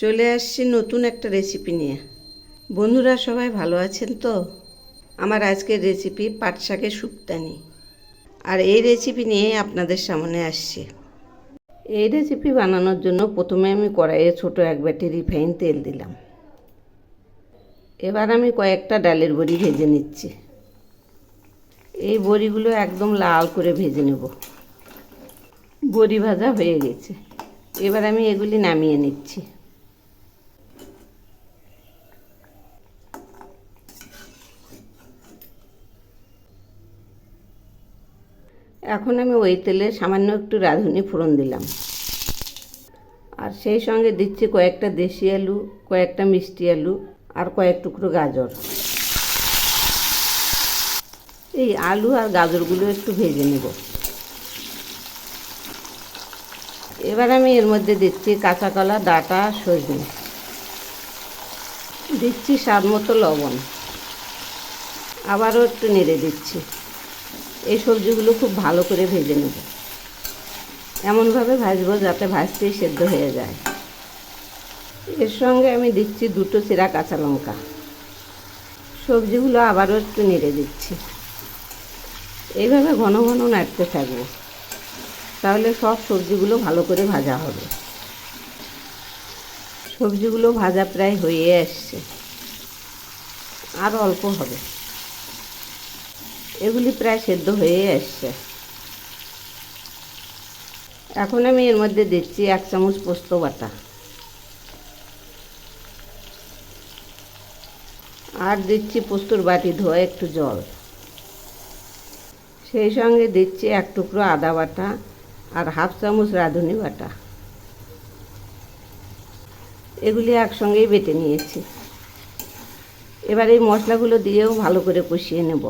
চলে আসছি নতুন একটা রেসিপি নিয়ে। বন্ধুরা সবাই ভালো আছেন তো? আমার আজকের রেসিপি পাট শাকের শুক্তানি, আর এই রেসিপি নিয়ে আপনাদের সামনে আসছি। এই রেসিপি বানানোর জন্য প্রথমে আমি কড়াইয়ে ছোট এক বাটি রিফাইন তেল দিলাম। এবার আমি কয়েকটা ডালের বড়ি ভেজে নিচ্ছি। এই বড়িগুলো একদম লাল করে ভেজে নেব। বড়ি ভাজা হয়ে গেছে, এবার আমি এগুলি নামিয়ে নিচ্ছি। এখন আমি ওই তেলে সামান্য একটু রাঁধুনি ফোড়ন দিলাম, আর সেই সঙ্গে দিচ্ছি কয়েকটা দেশি আলু, কয়েকটা মিষ্টি আলু, আর কয়েক টুকরো গাজর। এই আলু আর গাজরগুলো একটু ভেজে নেব। এবার আমি এর মধ্যে দিচ্ছি কাঁচা কলা, ডাঁটা, সজনে, দিচ্ছি স্বাদ মতো লবণ, আবারও একটু নেড়ে দিচ্ছি। এই সবজিগুলো খুব ভালো করে ভেজে নেব, এমনভাবে ভাজবো যাতে ভাজতেই সেদ্ধ হয়ে যায়। এর সঙ্গে আমি দিচ্ছি দুটো চেরা কাঁচা লঙ্কা। সবজিগুলো আবারও একটু নেড়ে দিচ্ছি। এইভাবে ঘন ঘন নাড়তে থাকবো, তাহলে সব সবজিগুলো ভালো করে ভাজা হবে। সবজিগুলো ভাজা প্রায় হয়ে আসছে, আর অল্প হবে। এগুলি প্রায় সেদ্ধ হয়ে আসছে। এখন আমি এর মধ্যে দিচ্ছি 1 চামচ পোস্ত বাটা, আর দিচ্ছি পোস্তর বাটি ধোয়া একটু জল। সেই সঙ্গে দিচ্ছি 1 টুকরো আদা বাটা আর 1/2 চামচ রাঁধুনি বাটা। এগুলি একসঙ্গেই বেটে নিয়েছি। এবার এই মশলাগুলো দিয়েও ভালো করে কষিয়ে নেব।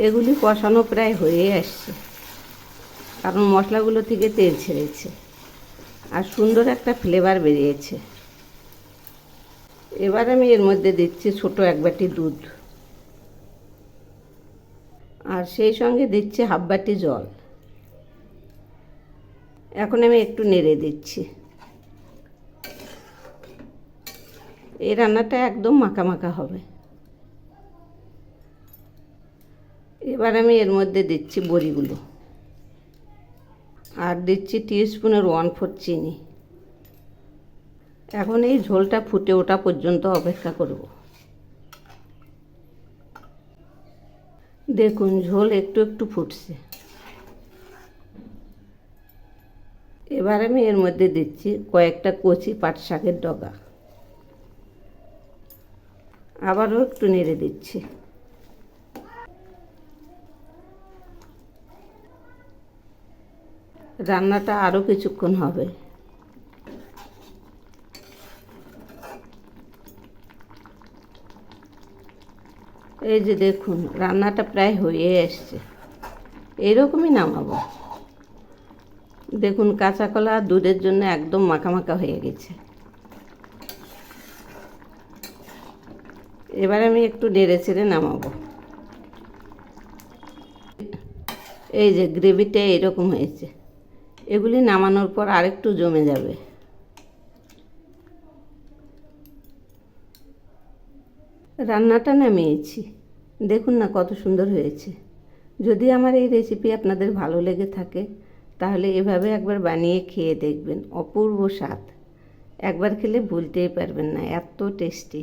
এগুলি কষানো প্রায় হয়ে আসছে, কারণ মশলাগুলো থেকে তেল ছেড়েছে আর সুন্দর একটা ফ্লেভার বেরিয়েছে। এবার আমি এর মধ্যে দিচ্ছি ছোট এক বাটি দুধ, আর সেই সঙ্গে দিচ্ছি 1/2 বাটি জল। এখন আমি একটু নেড়ে দিচ্ছি। এই রান্নাটা একদম মাখা মাখা হবে। এবার আমি এর মধ্যে দিচ্ছি বড়িগুলো, আর দিচ্ছি টিস্পুনের 1/4 চিনি। এখন এই ঝোলটা ফুটে ওঠা পর্যন্ত অপেক্ষা করব। দেখুন ঝোল একটু একটু ফুটছে। এবার আমি এর মধ্যে দিচ্ছি কয়েকটা কচি পাট শাকের ডগা। আবারও একটু নেড়ে দিচ্ছি। রান্নাটা আরও কিছুক্ষণ হবে। এই যে দেখুন রান্নাটা প্রায় হয়ে আসছে। এইরকমই নামাবো। দেখুন কাঁচা কলা আর দুধের জন্য একদম মাখা মাখা হয়ে গেছে। এবার আমি একটু নেড়ে চেড়ে নামাবো। এই যে গ্রেভিটা এরকম হয়েছে। এগুলি নামানোর পর আরেকটু জমে যাবে। রান্নাটা নামিয়েছি, দেখুন না কত সুন্দর হয়েছে। যদি আমার এই রেসিপি আপনাদের ভালো লেগে থাকে, তাহলে এভাবে একবার বানিয়ে খেয়ে দেখবেন, অপূর্ব স্বাদ। একবার খেলে ভুলতেই পারবেন না, এত টেস্টি।